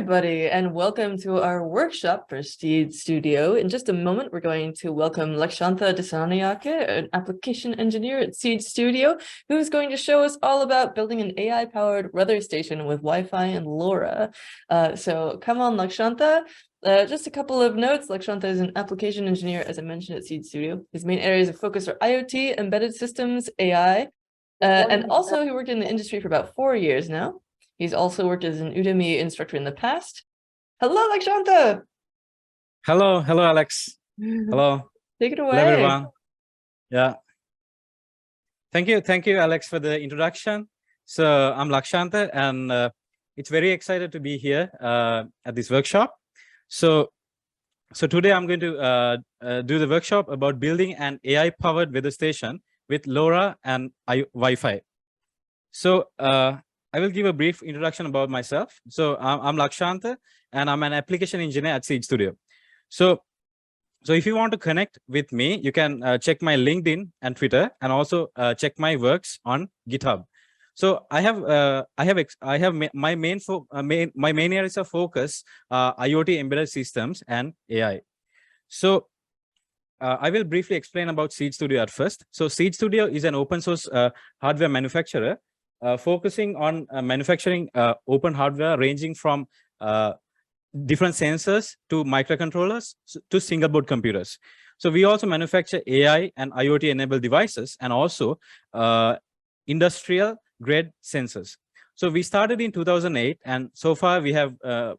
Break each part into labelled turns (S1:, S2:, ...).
S1: everybody, and welcome to our workshop for Seed Studio. In just a moment, we're going to welcome Lakshantha Dissanayake, an application engineer at Seed Studio, who's going to show us all about building an AI-powered weather station with Wi-Fi and LoRa. So come on, Lakshantha. Just a couple of notes. Lakshantha is an application engineer, as I mentioned, at Seed Studio. His main areas of focus are IoT, embedded systems, AI, and also he worked in the industry for about 4 years now. He's also worked as an Udemy instructor in the past. Hello, Lakshantha.
S2: Hello, Alex. Hello.
S1: Take it away.
S2: Hello, everyone. Yeah. Thank you, Alex, for the introduction. So I'm Lakshantha, and it's very excited to be here at this workshop. So today I'm going to do the workshop about building an AI-powered weather station with LoRa and Wi-Fi. So I will give a brief introduction about myself. So I'm Lakshantha, and I'm an application engineer at Seed Studio. So if you want to connect with me, you can check my LinkedIn and Twitter, and also check my works on GitHub. So I have my main areas of focus IoT, embedded systems, and AI. So I will briefly explain about Seed Studio at first. So Seed Studio is an open source hardware manufacturer focusing on manufacturing open hardware ranging from different sensors to microcontrollers to single board computers. So we also manufacture AI and IoT enabled devices, and also industrial grade sensors. So we started in 2008, and so far we have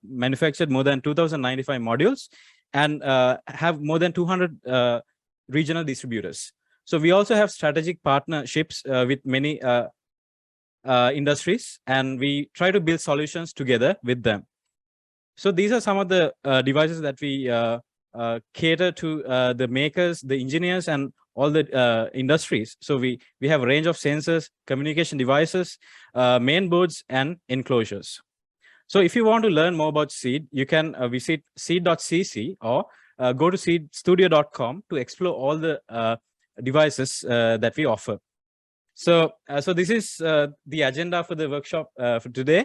S2: manufactured more than 2,095 modules and have more than 200 regional distributors. So we also have strategic partnerships with many industries, and we try to build solutions together with them. So these are some of the devices that we cater to the makers, the engineers, and all the industries. So we have a range of sensors, communication devices, main boards, and enclosures. So if you want to learn more about Seed, you can visit seed.cc or go to seedstudio.com to explore all the devices that we offer. So this is the agenda for the workshop for today.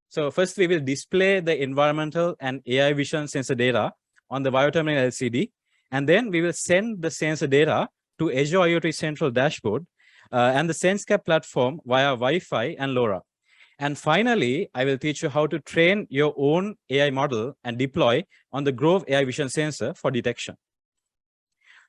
S2: So first, we will display the environmental and AI vision sensor data on the bioterminal LCD, and then we will send the sensor data to Azure IoT Central dashboard and the SenseCAP platform via Wi-Fi and LoRa. And finally, I will teach you how to train your own AI model and deploy on the Grove AI vision sensor for detection.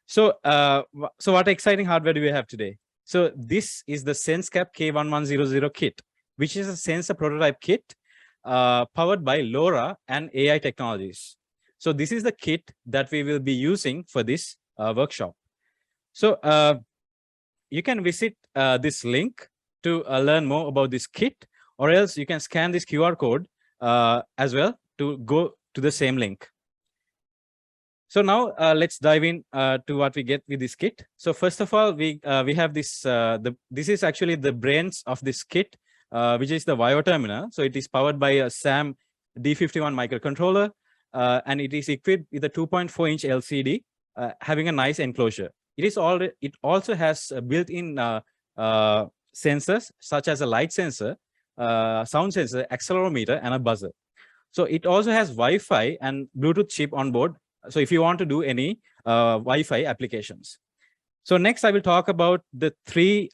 S2: So what exciting hardware do we have today? So this is the SenseCAP K1100 kit, which is a sensor prototype kit powered by LoRa and AI technologies. So this is the kit that we will be using for this workshop. So you can visit this link to learn more about this kit, or else you can scan this QR code as well to go to the same link. So now let's dive in to what we get with this kit. So first of all, we have this. This is actually the brains of this kit, which is the Vio terminal. So it is powered by a SAM D51 microcontroller, and it is equipped with a 2.4-inch LCD, having a nice enclosure. It also has built-in sensors such as a light sensor, sound sensor, accelerometer, and a buzzer. So it also has Wi-Fi and Bluetooth chip on board. So if you want to do any Wi-Fi applications. So next, I will talk about the 3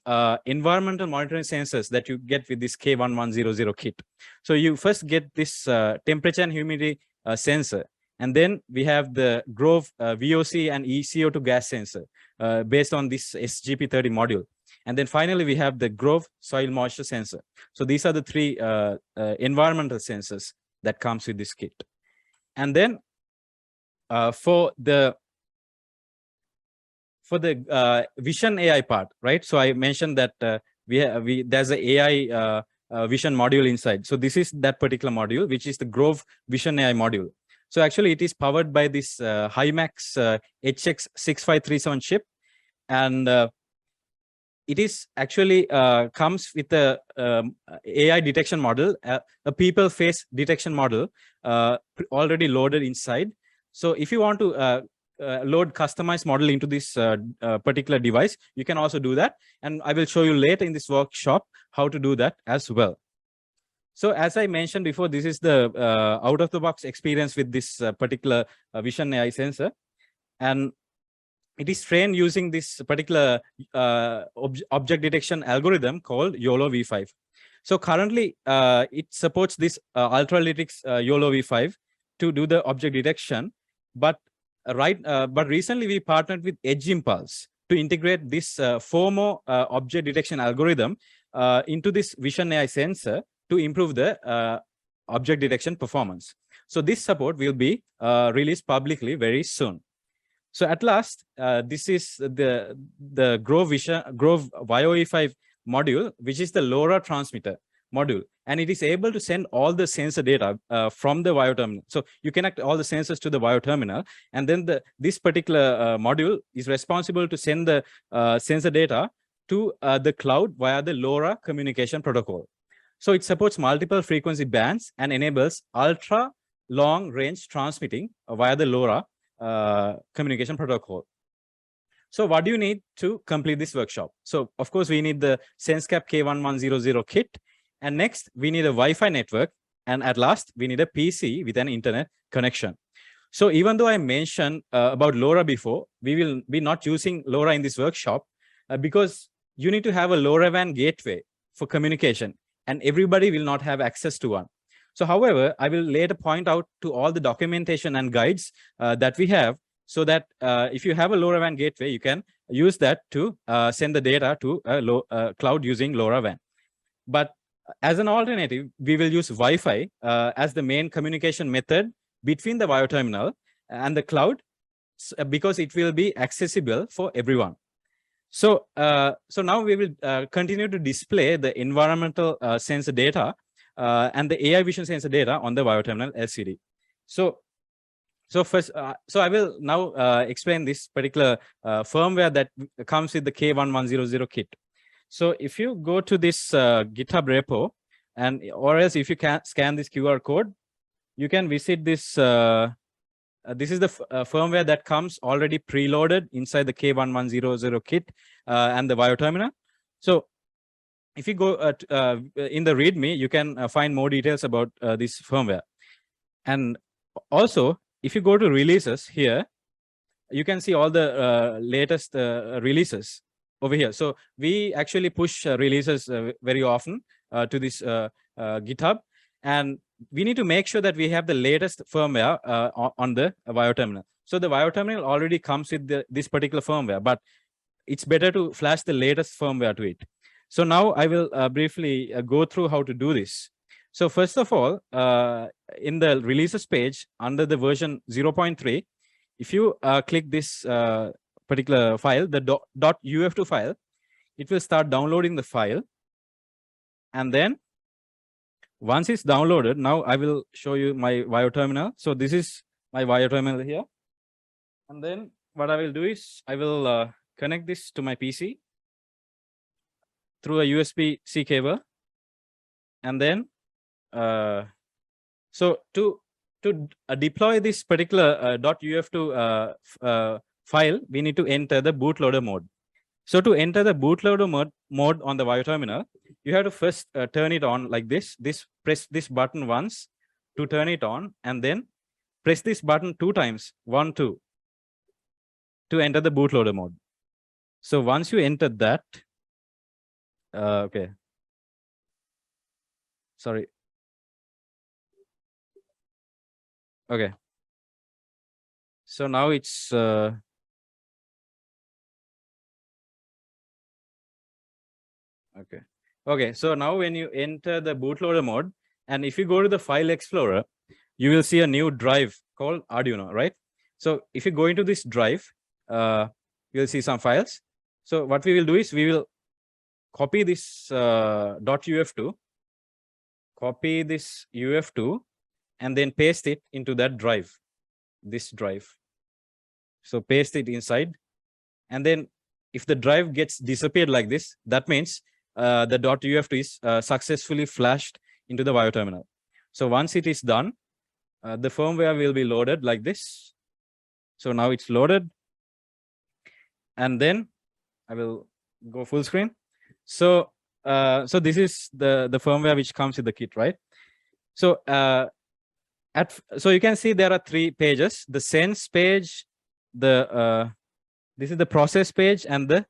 S2: environmental monitoring sensors that you get with this K1100 kit. So you first get this temperature and humidity sensor, and then we have the Grove VOC and ECO2 gas sensor based on this SGP30 module. And then finally, we have the Grove soil moisture sensor. So these are the 3 environmental sensors that comes with this kit. And then for the vision AI part, right? So I mentioned that there's an AI vision module inside. So this is that particular module, which is the Grove Vision AI module. So actually, it is powered by this HiMax HX6537 chip, and it is actually comes with a AI detection model, a people face detection model already loaded inside. So if you want to load customized model into this particular device, you can also do that. And I will show you later in this workshop how to do that as well. So as I mentioned before, this is the out-of-the-box experience with this particular Vision AI sensor. And it is trained using this particular object detection algorithm called YOLO V5. So currently, it supports this Ultralytics YOLO V5 to do the object detection. But recently we partnered with Edge Impulse to integrate this FOMO object detection algorithm into this Vision AI sensor to improve the object detection performance. So this support will be released publicly very soon. So at last, this is the Grove YOE5 module, which is the LoRa transmitter module, and it is able to send all the sensor data from the Wire terminal. So you connect all the sensors to the Wire terminal, and then this particular module is responsible to send the sensor data to the cloud via the LoRa communication protocol. So it supports multiple frequency bands and enables ultra long range transmitting via the LoRa communication protocol. So what do you need to complete this workshop? So of course we need the SenseCAP K1100 kit, and next we need a Wi-Fi network, and at last we need a PC with an internet connection. So even though I mentioned about LoRa before, we will be not using LoRa in this workshop because you need to have a LoRaWAN gateway for communication, and everybody will not have access to one. So however, I will later point out to all the documentation and guides that we have, so that if you have a LoRaWAN gateway, you can use that to send the data to a cloud using LoRaWAN. But as an alternative, we will use Wi-Fi as the main communication method between the Wire terminal and the cloud, because it will be accessible for everyone. So, so now we will continue to display the environmental sensor data and the AI vision sensor data on the Wire terminal LCD. So first, so I will now explain this particular firmware that comes with the K1100 kit. So if you go to this GitHub repo, and or else if you can scan this QR code, you can visit this. This is the firmware that comes already preloaded inside the K1100 kit and the Wire terminal. So if you go in the README, you can find more details about this firmware. And also, if you go to releases here, you can see all the latest releases over here. So we actually push releases very often to this GitHub, and we need to make sure that we have the latest firmware on the Wire terminal. So the Wire terminal already comes with this particular firmware, but it's better to flash the latest firmware to it. So now I will briefly go through how to do this. So first of all, in the releases page under the version 0.3, if you click this particular file, the .uf2 file, it will start downloading the file. And then once it's downloaded, now I will show you my Wire terminal. So this is my Wire terminal here. And then what I will do is I will connect this to my PC through a USB-C cable. And then, so to deploy this particular .uf2 file, we need to enter the bootloader mode. So to enter the bootloader mode on the Wire terminal, you have to first turn it on like this. Press this button once to turn it on, and then press this button 2 times, 1, 2, to enter the bootloader mode. So once you enter that, okay. Sorry. Okay. So now it's okay. Okay. So now when you enter the bootloader mode, and if you go to the file explorer, you will see a new drive called Arduino, right? So if you go into this drive, you'll see some files. So what we will do is we will copy this .uf2, copy this UF2, and then paste it into that drive, this drive. So paste it inside. And then if the drive gets disappeared like this, that means the .uf2 is successfully flashed into the Wire terminal. So once it is done, the firmware will be loaded like this. So now it's loaded. And then I will go full screen. So so this is the firmware which comes with the kit, right? So so you can see there are 3 pages: the sense page, the this is the process page, and the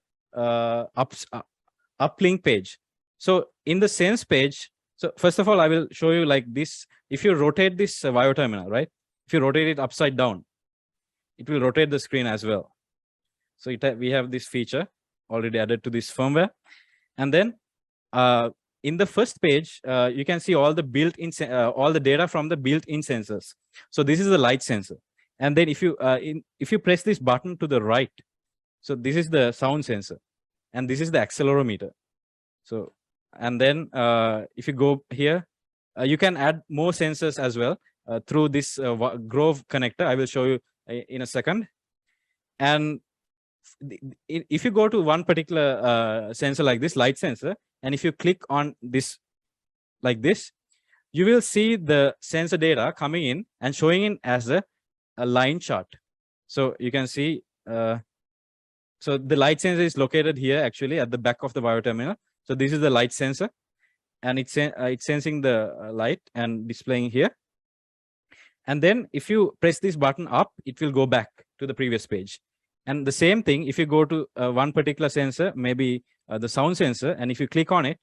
S2: uplink page. So in the sense page, so first of all, I will show you like this. If you rotate this VIO terminal, right? If you rotate it upside down, it will rotate the screen as well. So we have this feature already added to this firmware. And then in the first page, you can see all the built-in all the data from the built-in sensors. So this is the light sensor. And then if you press this button to the right, so this is the sound sensor, and this is the accelerometer. So, and then if you go here, you can add more sensors as well through this Grove connector. I will show you in a second. And if you go to one particular sensor like this light sensor, and if you click on this like this, you will see the sensor data coming in and showing in as a line chart. So you can see, so the light sensor is located here actually at the back of the VIO terminal. So this is the light sensor, and it's sensing the light and displaying here. And then if you press this button up, it will go back to the previous page. And the same thing, if you go to one particular sensor, maybe the sound sensor, and if you click on it,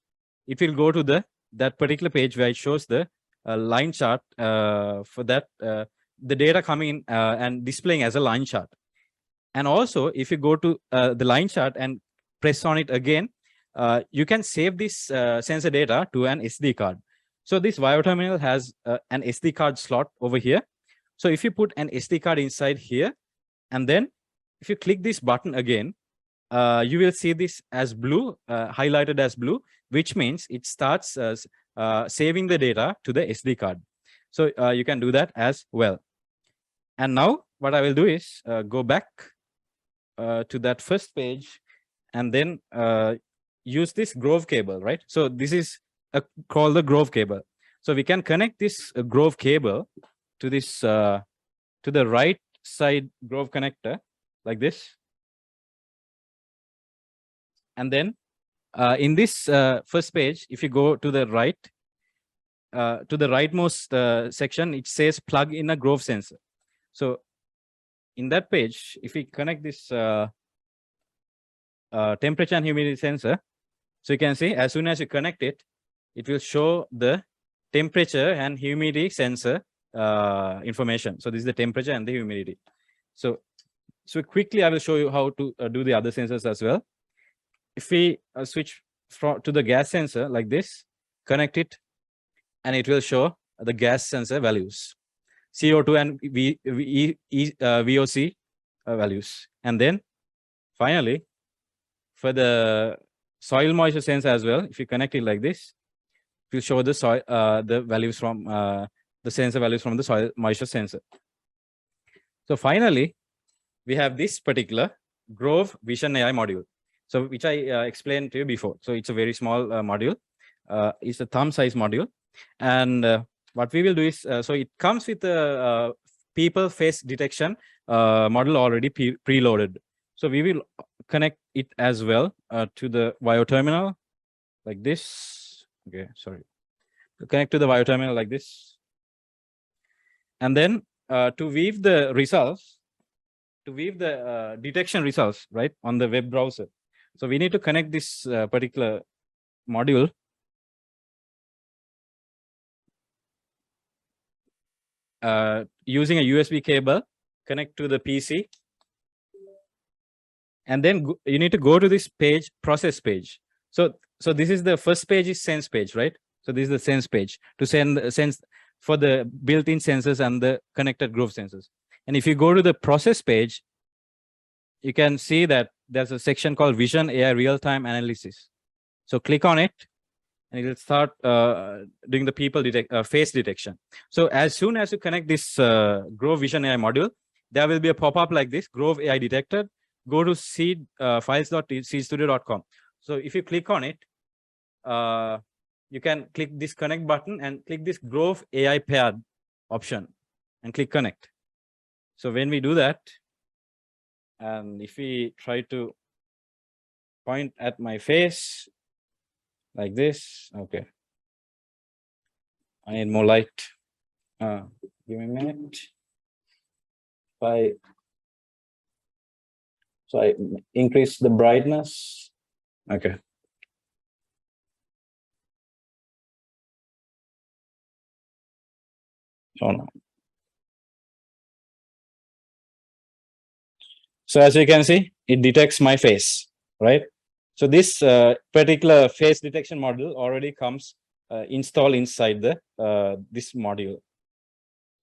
S2: it will go to that particular page where it shows the line chart for that, the data coming in and displaying as a line chart. And also, if you go to the line chart and press on it again, you can save this sensor data to an SD card. So this VIO terminal has an SD card slot over here. So if you put an SD card inside here, and then if you click this button again, you will see this as blue, highlighted as blue, which means it starts saving the data to the SD card. So you can do that as well. And now what I will do is go back to that first page, and then use this Grove cable, right? So this is called the Grove cable. So we can connect this Grove cable to this to the right side Grove connector like this. And then in this first page, if you go to the right, to the rightmost section, it says plug in a Grove sensor. So in that page, if we connect this temperature and humidity sensor, so you can see as soon as you connect it, it will show the temperature and humidity sensor information. So this is the temperature and the humidity. So quickly, I will show you how to do the other sensors as well. If we switch to the gas sensor like this, connect it, and it will show the gas sensor values, CO2 and VOC values. And then finally, for the soil moisture sensor as well, if you connect it like this, it will show the soil the values from the sensor values from the soil moisture sensor. So finally, we have this particular Grove Vision AI module, so which I explained to you before. So it's a very small module. It's a thumb size module, and what we will do is, so it comes with a people face detection model already preloaded. So we will connect it as well to the VIO terminal like this. Okay, sorry. Connect to the VIO terminal like this. And then to view the results, to view the detection results, right, on the web browser. So we need to connect this particular module using a USB cable, connect to the PC. And then you need to go to this page, process page. So this is the first page is sense page, right? So this is the sense page to sense for the built-in sensors and the connected Grove sensors. And if you go to the process page, you can see that there's a section called Vision AI Real-Time Analysis. So click on it, and it will start doing the people face detection. So as soon as you connect this Grove Vision AI module, there will be a pop-up like this: Grove AI detected. Go to seed files.seedstudio.com. So if you click on it, you can click this connect button and click this Grove AI paired option and click connect. So when we do that, and if we try to point at my face, like this. Okay. I need more light. Give me a minute. So I increase the brightness. Okay. So now. So as you can see, it detects my face, right? So this particular face detection module already comes installed inside the this module.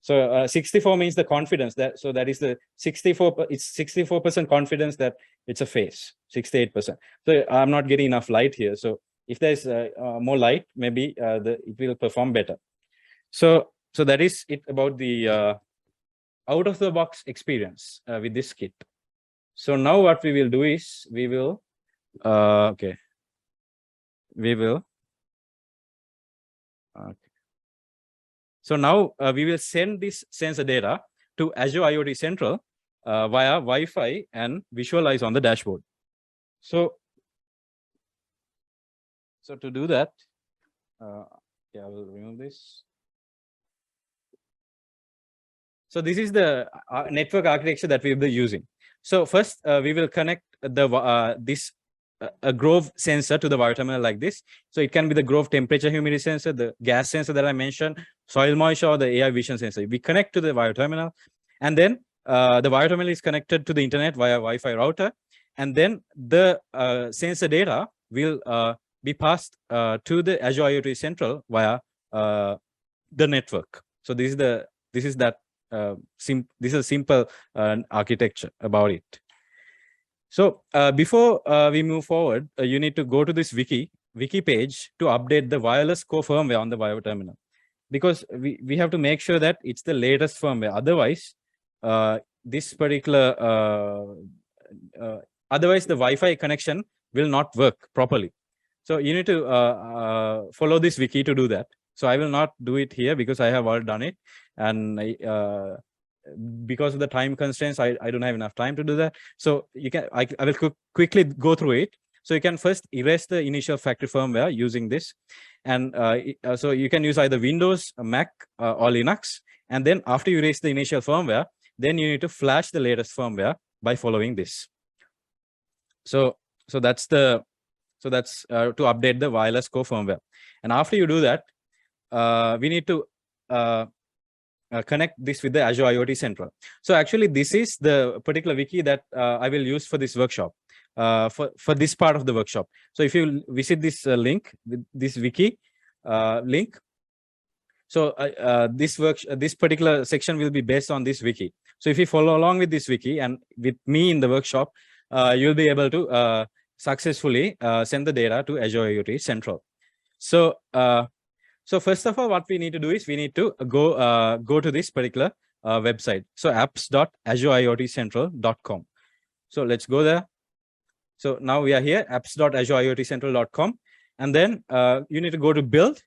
S2: So 64 means the confidence that, so that is the 64, it's 64% confidence that it's a face, 68%. So I'm not getting enough light here. So if there's more light, maybe it will perform better. So that is it about the out of the box experience with this kit. So now what we will do is we will so now we will send this sensor data to Azure IoT Central via Wi-Fi and visualize on the dashboard. So to do that, yeah, I will remove this. So this is the network architecture that we will be using. So first we will connect the this a Grove sensor to the wire terminal like this. So it can be the Grove temperature humidity sensor, the gas sensor that I mentioned, soil moisture, or the AI vision sensor. We connect to the wire terminal, and then the wire terminal is connected to the internet via Wi-Fi router, and then the sensor data will be passed to the Azure IoT Central via the network. So this is a simple architecture about it. So before we move forward, you need to go to this wiki page to update the wireless core firmware on the wire terminal, because we have to make sure that it's the latest firmware. Otherwise, this particular otherwise the Wi-Fi connection will not work properly. So you need to follow this wiki to do that. So I will not do it here because I have already done it, and because of the time constraints, I don't have enough time to do that. So you can I will quickly go through it. So you can first erase the initial factory firmware using this, and so you can use either Windows, Mac, or Linux. And then after you erase the initial firmware, then you need to flash the latest firmware by following this. So that's to update the wireless core firmware. And after you do that, we need to connect this with the Azure IoT Central. So actually, this is the particular wiki that I will use for this workshop, for this part of the workshop. So if you visit this link, this wiki link, so this particular section will be based on this wiki. So if you follow along with this wiki and with me in the workshop, you'll be able to successfully send the data to Azure IoT Central. So so first of all, what we need to do is we need to go to this particular website. So apps.azuriotcentral.com. So let's go there. So now we are here, apps.azuriotcentral.com. And then you need to go to build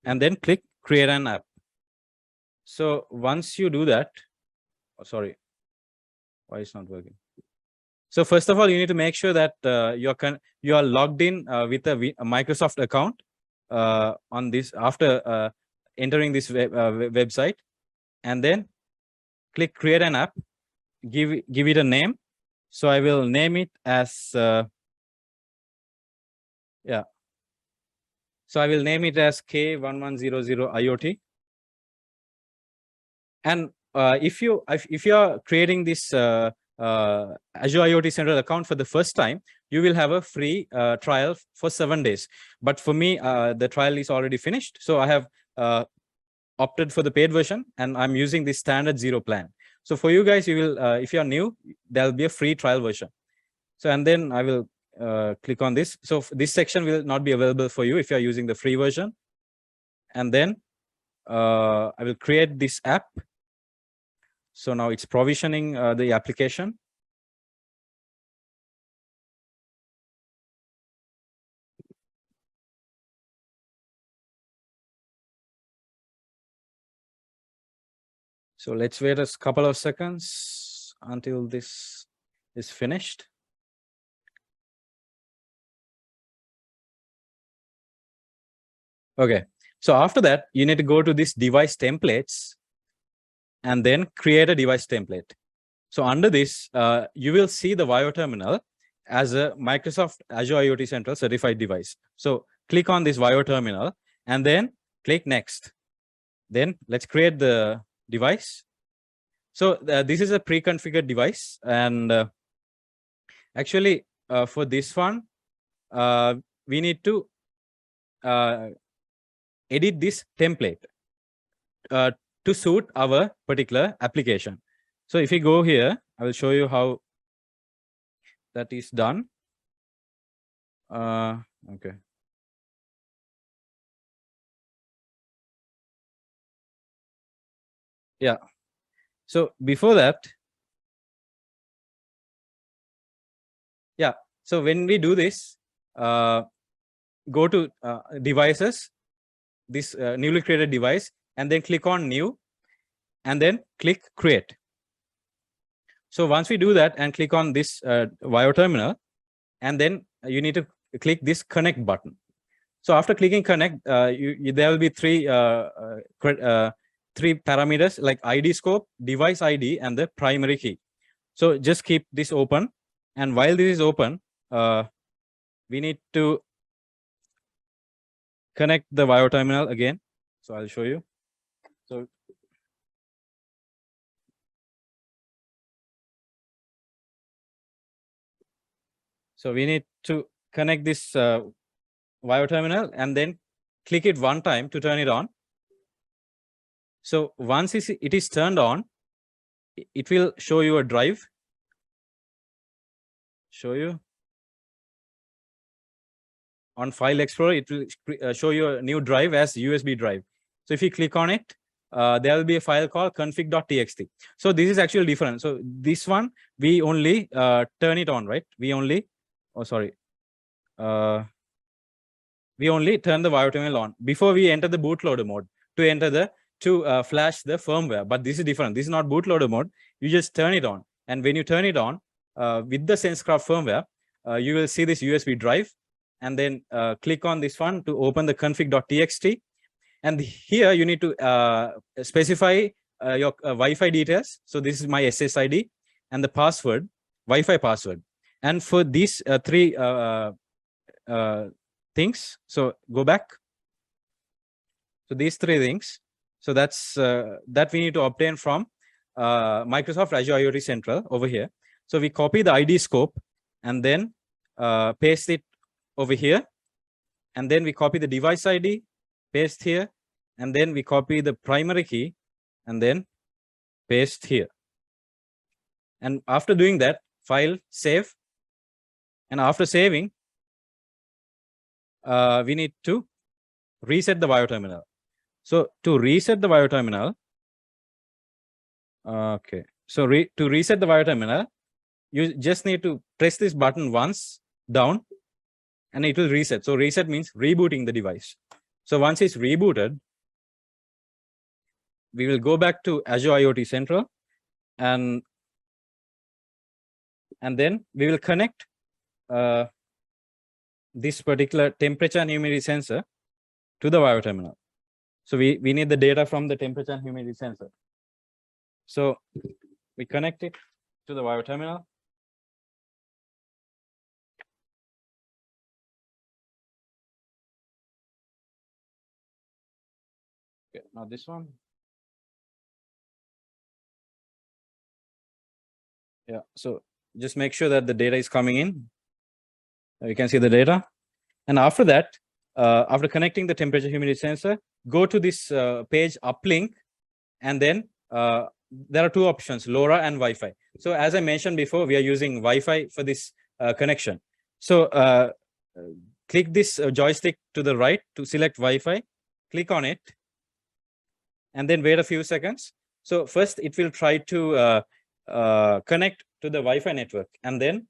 S2: and then click create an app. So once you do that, oh, sorry, why it's not working? So first of all, you need to make sure that you are logged in with a Microsoft account on this after entering this website, and then click create an app, give it a name. So I will name it as yeah. So I will name it as K1100 IoT. And if you are creating this Azure IoT Central account for the first time, you will have a free trial for 7 days. But for me, the trial is already finished. So I have opted for the paid version, and I'm using the standard 0 plan. So for you guys, you will, if you are new, there'll be a free trial version. So, and then I will click on this. So this section will not be available for you if you are using the free version. And then I will create this app. So now it's provisioning the application. So let's wait a couple of seconds until this is finished. Okay. So after that, you need to go to this device templates and then create a device template. So under this, you will see the Wi-Fi terminal as a Microsoft Azure IoT Central certified device. So click on this Wi-Fi terminal and then click next. Then let's create the device. So this is a pre-configured device. And actually, for this one, we need to edit this template to suit our particular application. So if you go here, I will show you how that is done. Okay. Yeah. So before that, yeah. So when we do this, go to devices, this newly created device, and then click on new, and then click create. So once we do that and click on this Wi-Fi terminal, and then you need to click this connect button. So after clicking connect, there will be three parameters like ID scope, device ID, and the primary key. So just keep this open. And while this is open, we need to connect the Wi-Fi terminal again. So I'll show you. So we need to connect this Wi-Fi terminal and then click it one time to turn it on. So once it is turned on, it will show you a drive. Show you on File Explorer, it will show you a new drive as USB drive. So if you click on it, there will be a file called config.txt. So this is actually different. So this one, we only turn it on, right? We only, we only turn the Wi-Fi terminal on before we enter the bootloader mode to flash the firmware. But this is different. This is not bootloader mode. You just turn it on. And when you turn it on with the SenseCAP firmware, you will see this USB drive. And then click on this one to open the config.txt. And here you need to specify your Wi-Fi details. So this is my SSID and the password, Wi-Fi password. And for these three things, so go back. So these three things. So that's that we need to obtain from Microsoft Azure IoT Central over here. So we copy the ID scope and then paste it over here. And then we copy the device ID, paste here. And then we copy the primary key and then paste here. And after doing that, file, save. And after saving, we need to reset the Wi-Fi terminal. So to reset the Wi-Fi terminal, okay. So to reset the Wi-Fi terminal, you just need to press this button once down and it will reset. So reset means rebooting the device. So once it's rebooted, we will go back to Azure IoT Central and then we will connect this particular temperature and humidity sensor to the Wi-Fi terminal. So we need the data from the temperature and humidity sensor. So we connect it to the Wi-Fi terminal. Okay, now this one. Yeah, so just make sure that the data is coming in. You can see the data. And after that, after connecting the temperature humidity sensor, go to this page uplink, and then there are two options, LoRa and Wi-Fi. So as I mentioned before, we are using Wi-Fi for this connection. So click this joystick to the right to select Wi-Fi, click on it, and then wait a few seconds. So first it will try to connect to the Wi-Fi network, and then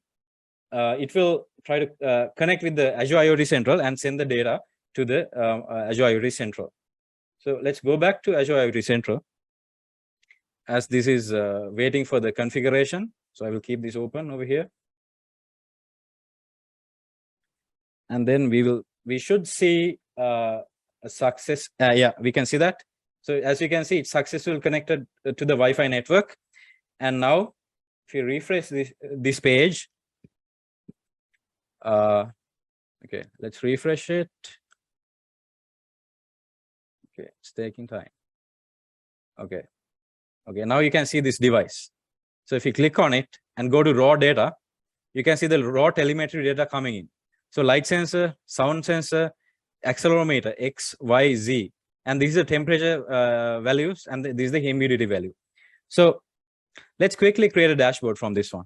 S2: it will try to connect with the Azure IoT Central and send the data to the Azure IoT Central. So let's go back to Azure IoT Central, as this is waiting for the configuration. So I will keep this open over here. And then we should see a success. Yeah, we can see that. So as you can see, it's successfully connected to the Wi-Fi network. And now if you refresh this page, okay, let's refresh it. Okay, it's taking time. Okay, now you can see this device. So if you click on it and go to raw data, you can see the raw telemetry data coming in. So light sensor, sound sensor, accelerometer, X, Y, Z, and these are temperature values, and this is the humidity value. So let's quickly create a dashboard from this one.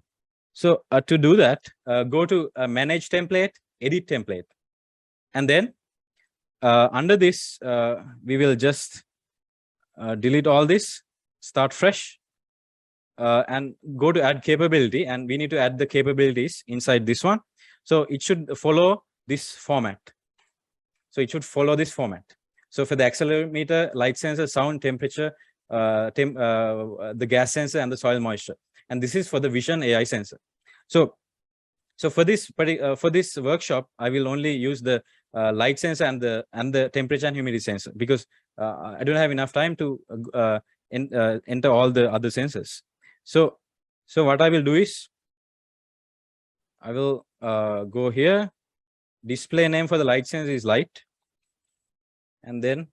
S2: So to do that, go to manage template, edit template, and then under this, we will just delete all this, start fresh, and go to add capability, and we need to add the capabilities inside this one. So it should follow this format. So for the accelerometer, light sensor, sound, temperature, the gas sensor, and the soil moisture. And this is for the vision AI sensor. So for this workshop, I will only use the light sensor and the temperature and humidity sensor, because I don't have enough time to enter all the other sensors. So what I will do is, I will go here. Display name for the light sensor is light, and then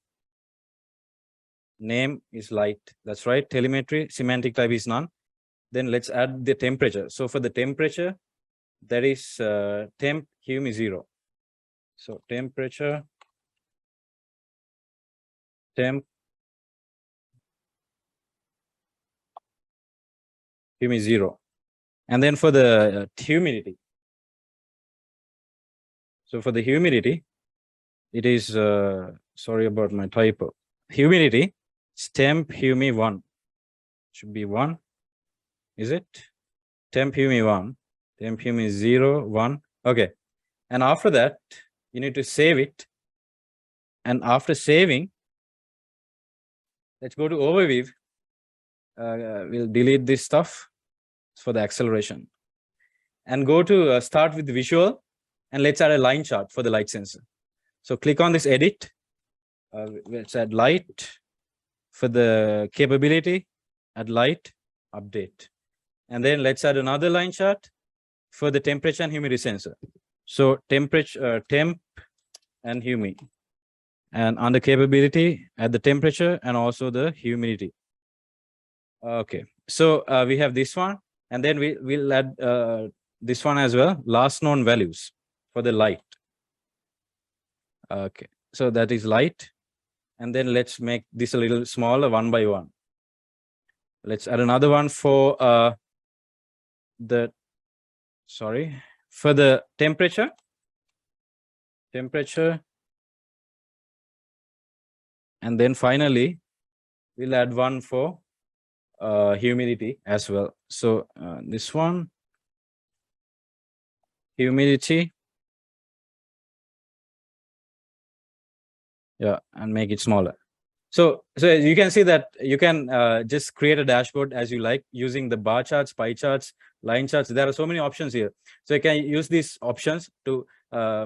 S2: name is light. That's right. Telemetry semantic type is none. Then let's add the temperature. So for the temperature, that is temp humi 0. So temperature temp humi 0. And then for the humidity. So for the humidity, it is sorry about my typo. Humidity is temp humi 1. Should be 1. Is it? Temp humi 1. Temp humi 0, 1. Okay. And after that, you need to save it. And after saving, let's go to overview. We'll delete this stuff for the acceleration. And go to start with visual. And let's add a line chart for the light sensor. So click on this edit. Let's add light. For the capability, add light, update. And then let's add another line chart for the temperature and humidity sensor. So temperature, temp and humi. And under capability, add the temperature and also the humidity. Okay, so we have this one, and then we'll add this one as well, last known values for the light. Okay, so that is light. And then let's make this a little smaller, one by one. Let's add another one for for the temperature. And then finally, we'll add one for humidity as well. So this one, humidity. Yeah, and make it smaller. So you can see that you can just create a dashboard as you like, using the bar charts, pie charts, line charts. There are so many options here. So you can use these options to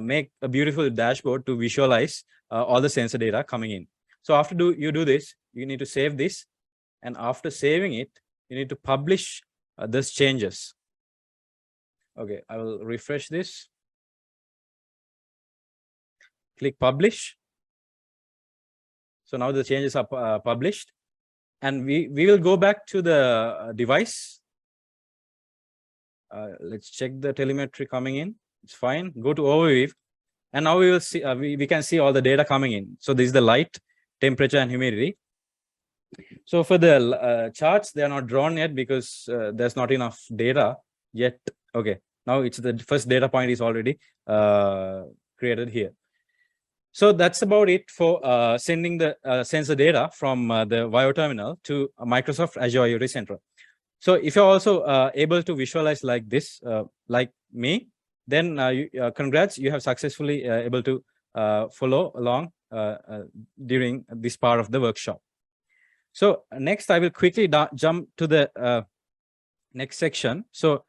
S2: make a beautiful dashboard to visualize all the sensor data coming in. So after you do this, you need to save this. And after saving it, you need to publish those changes. Okay, I will refresh this. Click publish. So now the changes are published, and we will go back to the device. Let's check the telemetry coming in. It's fine. Go to overview, and now we will see. We can see all the data coming in. So this is the light, temperature, and humidity. So for the charts, they are not drawn yet because there's not enough data yet. Okay, now it's the first data point is already created here. So that's about it for sending the sensor data from the VIO terminal to Microsoft Azure IoT Central. So if you're also able to visualize like this, like me, then congrats, you have successfully able to follow along during this part of the workshop. So next, I will quickly jump to the next section. So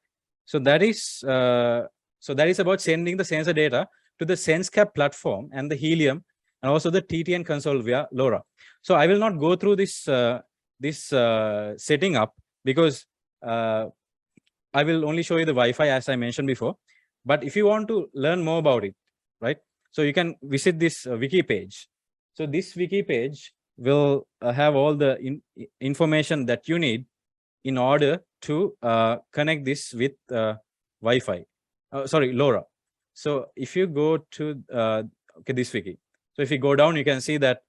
S2: that is about sending the sensor data to the SenseCAP platform and the Helium and also the TTN console via LoRa. So I will not go through this setting up, because I will only show you the Wi-Fi as I mentioned before. But if you want to learn more about it, right? So you can visit this wiki page. So this wiki page will have all the information that you need in order to connect this with Wi-Fi. Sorry, LoRa. So if you go to this wiki, so if you go down, you can see that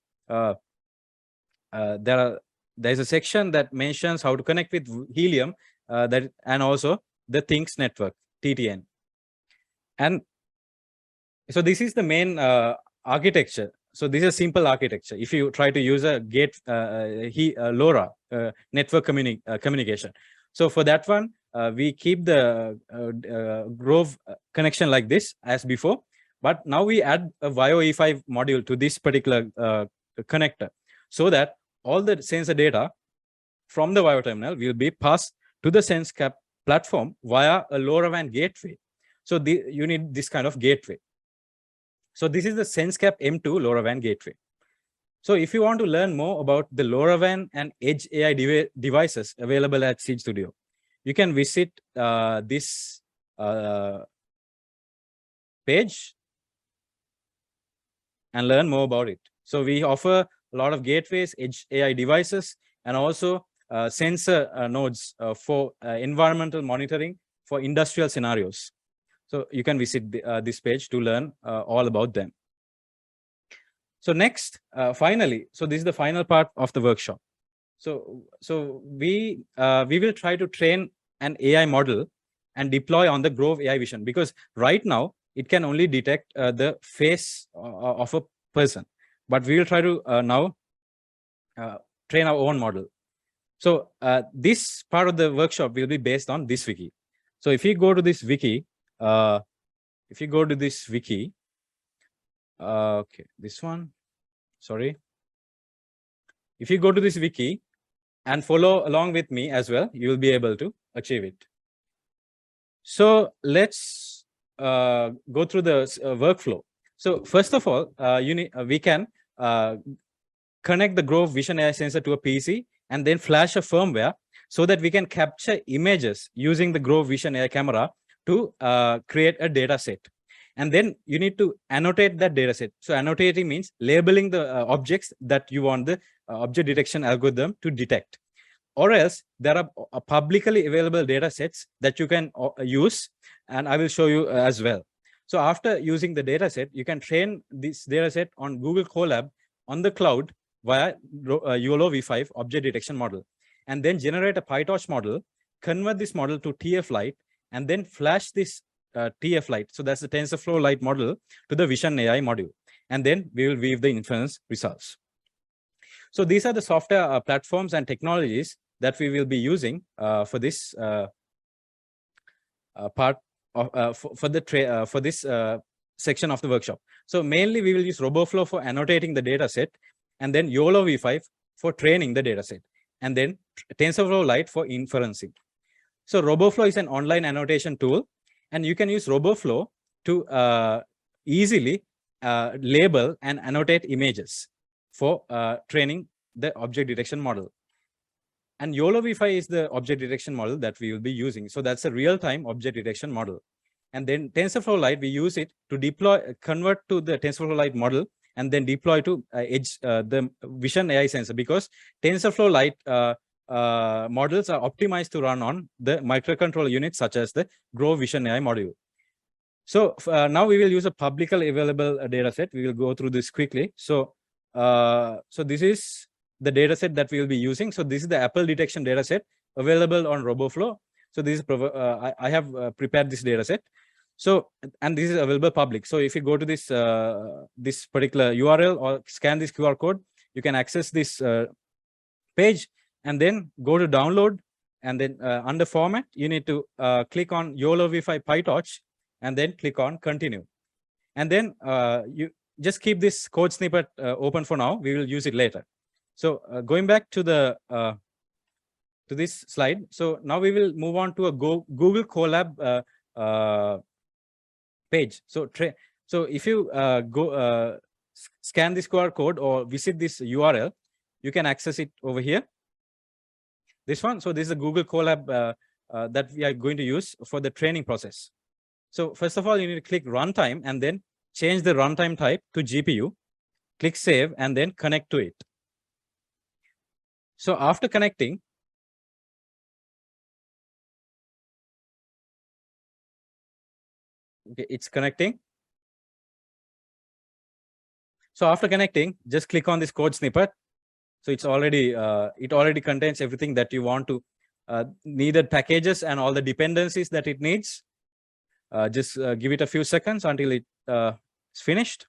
S2: there's a section that mentions how to connect with Helium, and also the Things network, TTN. And so this is the main architecture. So this is a simple architecture. If you try to use a LoRa network communication. So for that one, we keep the Grove connection like this as before, but now we add a WiFi module to this particular connector, so that all the sensor data from the Wi-Fi terminal will be passed to the SenseCAP platform via a LoRaWAN gateway. So you need this kind of gateway. So this is the SenseCAP M2 LoRaWAN gateway. So if you want to learn more about the LoRaWAN and Edge AI devices available at Seed Studio, you can visit this page and learn more about it. So we offer a lot of gateways, Edge AI devices, and also sensor nodes for environmental monitoring for industrial scenarios. So you can visit this page to learn all about them. So next, finally, so this is the final part of the workshop. So we will try to train an AI model and deploy on the Grove AI vision, because right now it can only detect the face of a person, but we will try to now train our own model. So this part of the workshop will be based on this wiki. So if you go to this wiki, okay, this one, sorry. If you go to this wiki and follow along with me as well, you will be able to achieve it. So let's go through the workflow. So first of all, we can connect the Grove Vision AI sensor to a PC and then flash a firmware so that we can capture images using the Grove Vision AI camera to create a data set. And then you need to annotate that data set. So annotating means labeling the objects that you want the object detection algorithm to detect. Or else there are publicly available data sets that you can use, and I will show you as well. So after using the data set, you can train this data set on Google Colab on the cloud via YOLO v5 object detection model, and then generate a PyTorch model, convert this model to TF Lite, and then flash this TF Lite. So that's the TensorFlow Lite model to the Vision AI module. And then we will weave the inference results. So these are the software platforms and technologies that we will be using for this part of for this section of the workshop. So mainly we will use RoboFlow for annotating the data set, and then YOLO v5 for training the data set, and then TensorFlow Lite for inferencing. So RoboFlow is an online annotation tool, and you can use RoboFlow to easily label and annotate images for training the object detection model. And YOLO v5 is the object detection model that we will be using. So that's a real-time object detection model. And then TensorFlow Lite, we use it to convert to the TensorFlow Lite model, and then deploy to Edge, the Vision AI sensor, because TensorFlow Lite models are optimized to run on the microcontroller units such as the Grove Vision AI module. So now we will use a publicly available data set. We will go through this quickly. So this is the data set that we will be using. So this is the Apple detection data set available on RoboFlow. So this is I have prepared this data set. So, and this is available public. So if you go to this this particular URL or scan this QR code, you can access this page, and then go to download, and then under format, you need to click on YOLO v5 PyTorch, and then click on continue. And then you just keep this code snippet open for now. We will use it later. So going back to the to this slide. So now we will move on to a Google Colab page. So if you scan this QR code or visit this URL, you can access it over here. This one. So this is a Google Colab that we are going to use for the training process. So first of all, you need to click runtime and then change the runtime type to GPU. Click save and then connect to it. So after connecting, okay, it's connecting. So after connecting, just click on this code snippet. So it's already it already contains everything that you want to needed packages and all the dependencies that it needs. Just give it a few seconds until it's finished.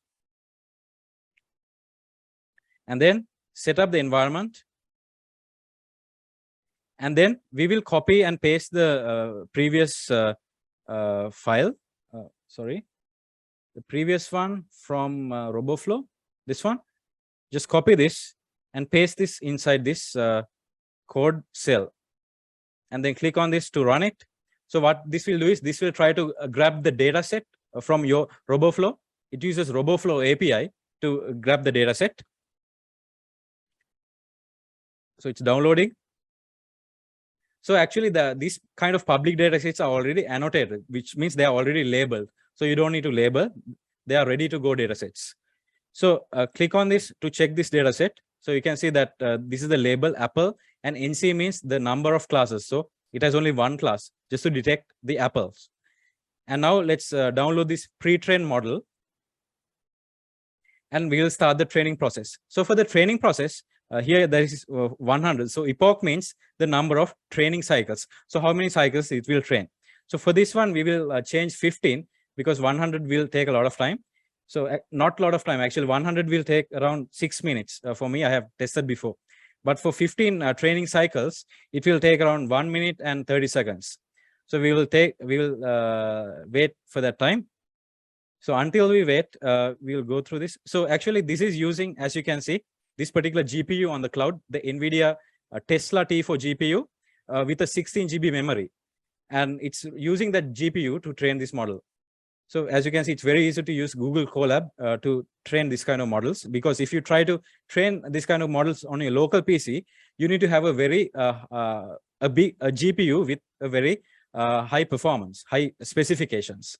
S2: And then set up the environment. And then we will copy and paste the previous file. Sorry, the previous one from RoboFlow. This one. Just copy this and paste this inside this code cell. And then click on this to run it. So what this will do is this will try to grab the data set from your RoboFlow. It uses RoboFlow API to grab the data set. So it's downloading. So actually these kind of public data sets are already annotated, which means they are already labeled. So you don't need to label. They are ready to go data sets. So click on this to check this data set. So you can see that this is the label apple and NC means the number of classes. So it has only one class just to detect the apples. And now let's download this pre-trained model and we will start the training process. So for the training process, here there is 100. So epoch means the number of training cycles. So how many cycles it will train. So for this one, we will change 15 because 100 will take a lot of time. So not a lot of time, actually 100 will take around 6 minutes. For me, I have tested before. But for 15 training cycles, it will take around 1 minute and 30 seconds. So we will wait for that time. So until we wait, we will go through this. So actually this is using, as you can see, this particular GPU on the cloud, the NVIDIA Tesla T4 GPU with a 16 GB memory. And it's using that GPU to train this model. So as you can see, it's very easy to use Google Colab to train this kind of models, because if you try to train this kind of models on a local PC, you need to have a very a GPU with a very high performance, high specifications.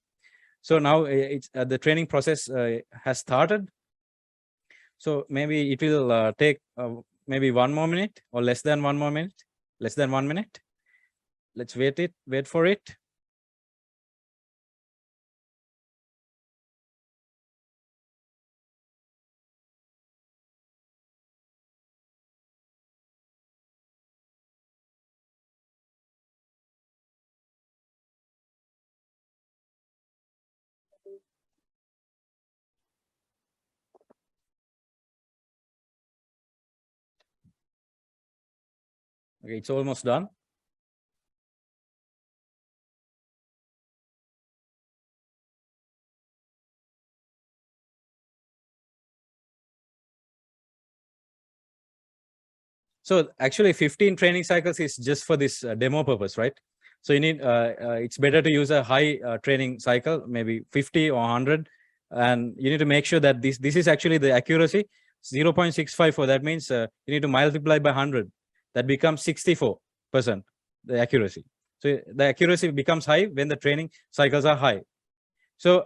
S2: So now it's the training process has started. So maybe it will take maybe 1 more minute or less than 1 more minute, less than 1 minute. Let's wait for it. Okay, it's almost done. So actually 15 training cycles is just for this demo purpose, right? So you need, it's better to use a high training cycle, maybe 50 or 100. And you need to make sure that this is actually the accuracy 0.654. That means you need to multiply by 100. That becomes 64%, the accuracy. So the accuracy becomes high when the training cycles are high. So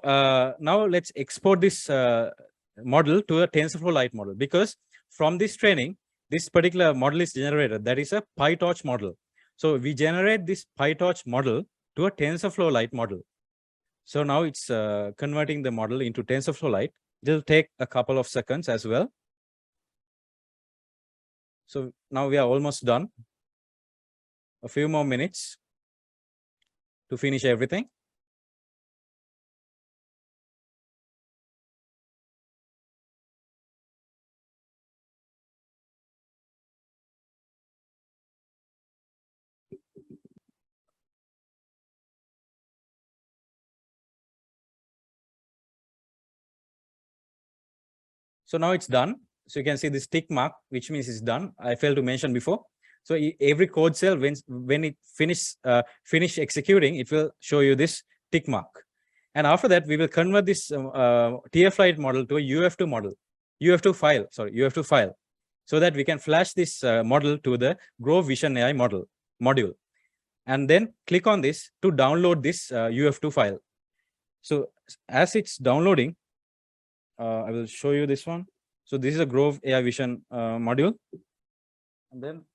S2: now let's export this model to a TensorFlow Lite model, because from this training, this particular model is generated. That is a PyTorch model. So we generate this PyTorch model to a TensorFlow Lite model. So now it's converting the model into TensorFlow Lite. It will take a couple of seconds as well. So now we are almost done. A few more minutes to finish everything. So now it's done. So you can see this tick mark, which means it's done. I failed to mention before. So every code cell, when it finish executing, it will show you this tick mark. And after that, we will convert this TF Lite model to a UF2 model. UF2 file, so that we can flash this model to the Grove Vision AI module. And then click on this to download this UF2 file. So as it's downloading, I will show you this one. So this is a Grove AI Vision module. And then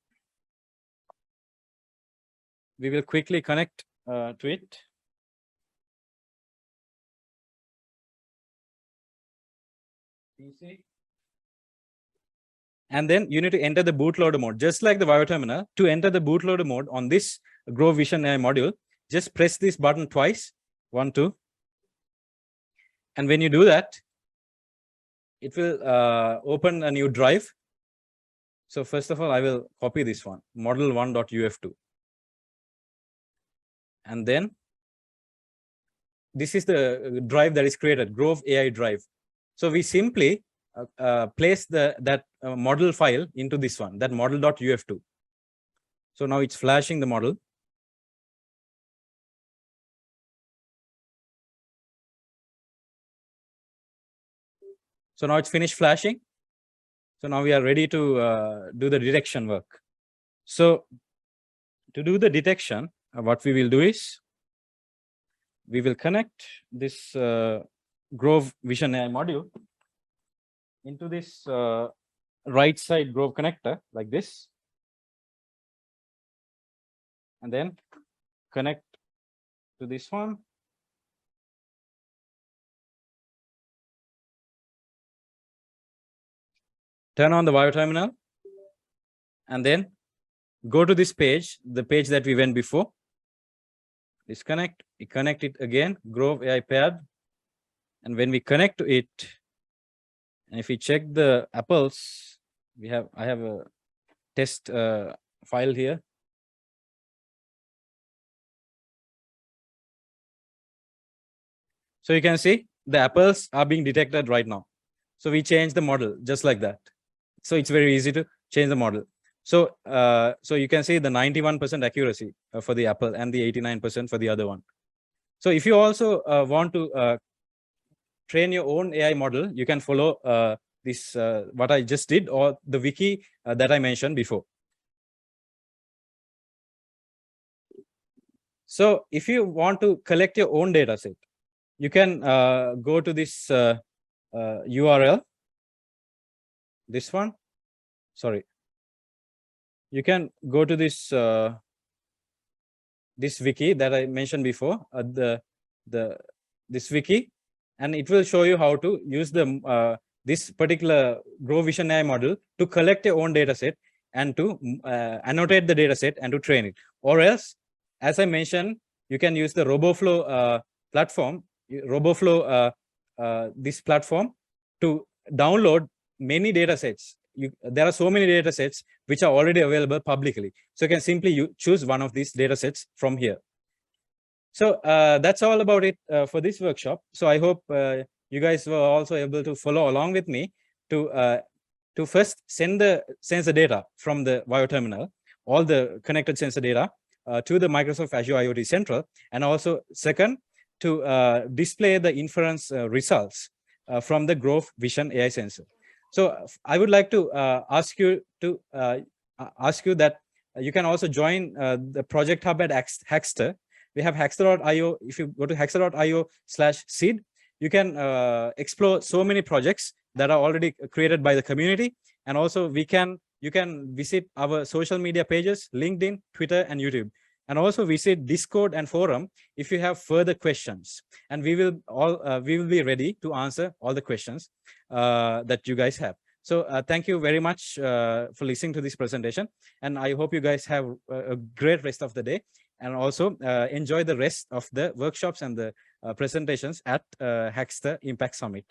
S2: we will quickly connect to it. PC. And then you need to enter the bootloader mode, just like the Vio terminal. To enter the bootloader mode on this Grove Vision AI module, just press this button twice, 1, 2. And when you do that, it will open a new drive. So first of all, I will copy this one, model1.uf2. And then this is the drive that is created, Grove AI drive. So we simply place that model file into this one, that model.uf2. So now it's flashing the model. So now it's finished flashing. So now we are ready to do the detection work. So to do the detection, what we will do is we will connect this Grove Vision AI module into this right side Grove connector like this, and then connect to this one. Turn on the Vio terminal, and then go to this page, the page that we went before. Disconnect, we connect it again, Grove AI paired. And when we connect to it, and if we check the apples, I have a test file here. So you can see the apples are being detected right now. So we change the model just like that. So it's very easy to change the model. So you can see the 91% accuracy for the apple and the 89% for the other one. So if you also want to train your own AI model, you can follow this what I just did, or the wiki that I mentioned before. So if you want to collect your own data set, you can go to this URL, this one. Sorry. You can go to this this wiki that I mentioned before, this wiki, and it will show you how to use the this particular Grove Vision AI model to collect your own data set and to annotate the data set and to train it. Or else, as I mentioned, you can use the RoboFlow platform, this platform, to download many data sets. There are so many data sets which are already available publicly. So you can simply choose one of these data sets from here. So that's all about it for this workshop. So I hope you guys were also able to follow along with me to first send the sensor data from the Vio terminal, all the connected sensor data to the Microsoft Azure IoT Central, and also second, to display the inference results from the Grove Vision AI sensor. So I would like to ask you that you can also join the Project Hub at Hackster. We have Hackster.io. If you go to Hackster.io/seed, you can explore so many projects that are already created by the community. And also you can visit our social media pages, LinkedIn, Twitter, and YouTube. And also visit Discord and forum if you have further questions. And we will be ready to answer all the questions that you guys have. So thank you very much for listening to this presentation. And I hope you guys have a great rest of the day. And also enjoy the rest of the workshops and the presentations at Hackster Impact Summit.